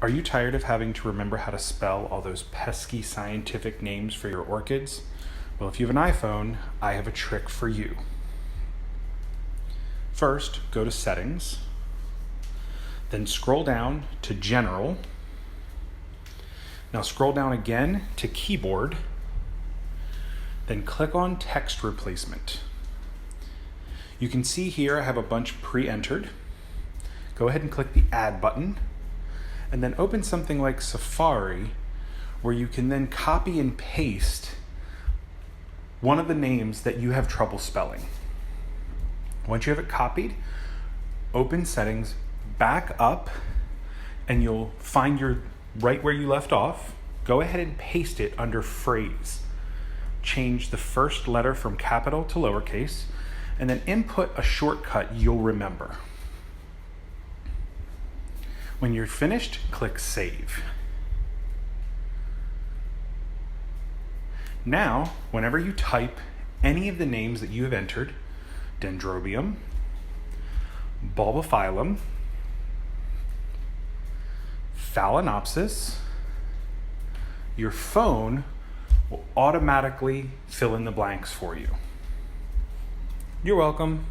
Are you tired of having to remember how to spell all those pesky scientific names for your orchids? Well, if you have an iPhone, I have a trick for you. First, go to Settings, then scroll down to General. Now scroll down again to Keyboard, then click on Text Replacement. You can see here I have a bunch pre-entered. Go ahead and click the Add button, and then open something like Safari, where you can then copy and paste one of the names that you have trouble spelling. Once you have it copied, open Settings, back up, and you'll find your right where you left off. Go ahead and paste it under Phrase. Change the first letter from capital to lowercase, and then input a shortcut you'll remember. When you're finished, click Save. Now, whenever you type any of the names that you have entered, Dendrobium, Bulbophyllum, Phalaenopsis, your phone will automatically fill in the blanks for you. You're welcome.